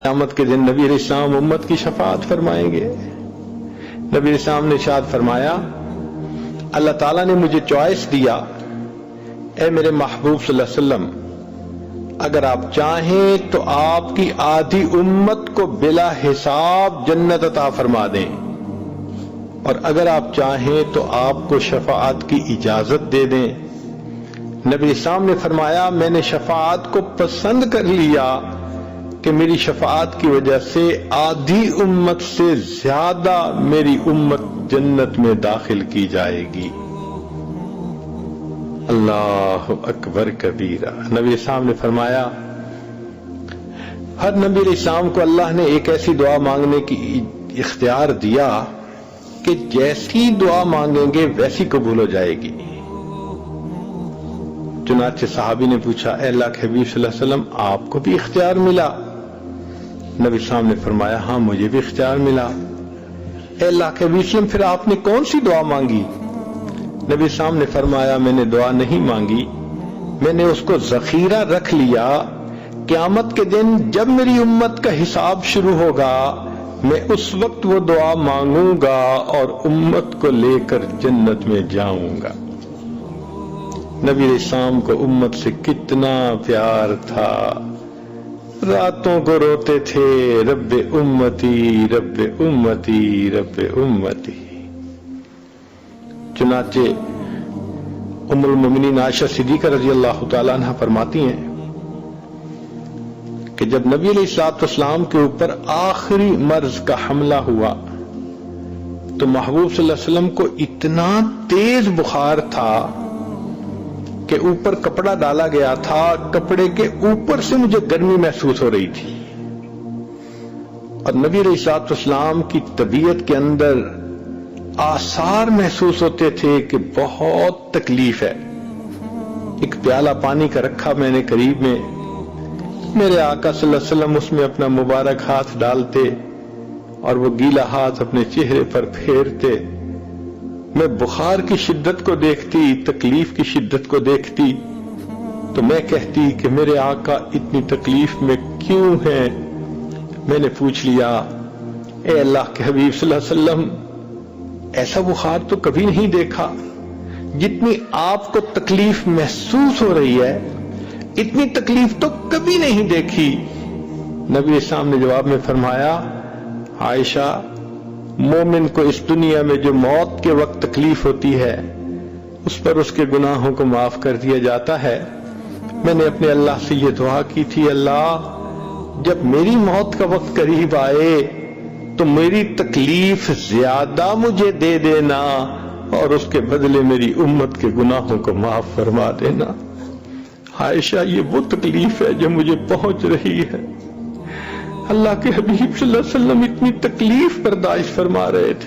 قیامت کے دن نبی علیہ السلام امت کی شفاعت فرمائیں گے۔ نبی علیہ السلام نے ارشاد فرمایا، اللہ تعالیٰ نے مجھے چوائس دیا، اے میرے محبوب صلی اللہ علیہ وسلم، اگر آپ چاہیں تو آپ کی آدھی امت کو بلا حساب جنت عطا فرما دیں، اور اگر آپ چاہیں تو آپ کو شفاعت کی اجازت دے دیں۔ نبی اسلام نے فرمایا، میں نے شفاعت کو پسند کر لیا کہ میری شفاعت کی وجہ سے آدھی امت سے زیادہ میری امت جنت میں داخل کی جائے گی۔ اللہ اکبر کبیرہ۔ نبی اسلام نے فرمایا، ہر نبی علیہ السلام کو اللہ نے ایک ایسی دعا مانگنے کی اختیار دیا کہ جیسی دعا مانگیں گے ویسی قبول ہو جائے گی۔ چنانچہ صحابی نے پوچھا، اے اللہ کے حبیب صلی اللہ علیہ وسلم، آپ کو بھی اختیار ملا؟ نبی صاحب نے فرمایا، ہاں مجھے بھی اختیار ملا۔ اے اللہ کے حبیب صلی اللہ علیہ وسلم، پھر آپ نے کون سی دعا مانگی؟ نبی صاحب نے فرمایا، میں نے دعا نہیں مانگی، میں نے اس کو ذخیرہ رکھ لیا، قیامت کے دن جب میری امت کا حساب شروع ہوگا میں اس وقت وہ دعا مانگوں گا اور امت کو لے کر جنت میں جاؤں گا۔ نبی علیہ السلام کو امت سے کتنا پیار تھا، راتوں کو روتے تھے، رب امتی رب امتی رب امتی۔ چنانچہ ام المومنین عائشہ صدیقہ رضی اللہ تعالیٰ عنہ فرماتی ہیں کہ جب نبی علیہ الصلوۃ والسلام کے اوپر آخری مرض کا حملہ ہوا تو محبوب صلی اللہ علیہ وسلم کو اتنا تیز بخار تھا کہ اوپر کپڑا ڈالا گیا تھا، کپڑے کے اوپر سے مجھے گرمی محسوس ہو رہی تھی، اور نبی علیہ الصلوۃ والسلام کی طبیعت کے اندر آثار محسوس ہوتے تھے کہ بہت تکلیف ہے۔ ایک پیالہ پانی کا رکھا میں نے قریب میں، میرے آقا صلی اللہ علیہ وسلم اس میں اپنا مبارک ہاتھ ڈالتے اور وہ گیلا ہاتھ اپنے چہرے پر پھیرتے۔ میں بخار کی شدت کو دیکھتی، تکلیف کی شدت کو دیکھتی تو میں کہتی کہ میرے آقا اتنی تکلیف میں کیوں ہیں؟ میں نے پوچھ لیا، اے اللہ کے حبیب صلی اللہ علیہ وسلم، ایسا بخار تو کبھی نہیں دیکھا، جتنی آپ کو تکلیف محسوس ہو رہی ہے اتنی تکلیف تو کبھی نہیں دیکھی۔ نبی اسلام نے جواب میں فرمایا، عائشہ، مومن کو اس دنیا میں جو موت کے وقت تکلیف ہوتی ہے اس پر اس کے گناہوں کو معاف کر دیا جاتا ہے۔ میں نے اپنے اللہ سے یہ دعا کی تھی، اللہ جب میری موت کا وقت قریب آئے تو میری تکلیف زیادہ مجھے دے دینا اور اس کے بدلے میری امت کے گناہوں کو معاف فرما دینا۔ عائشہ، یہ وہ تکلیف ہے جو مجھے پہنچ رہی ہے۔ اللہ کے حبیب صلی اللہ علیہ وسلم اتنی تکلیف برداشت فرما رہے تھے۔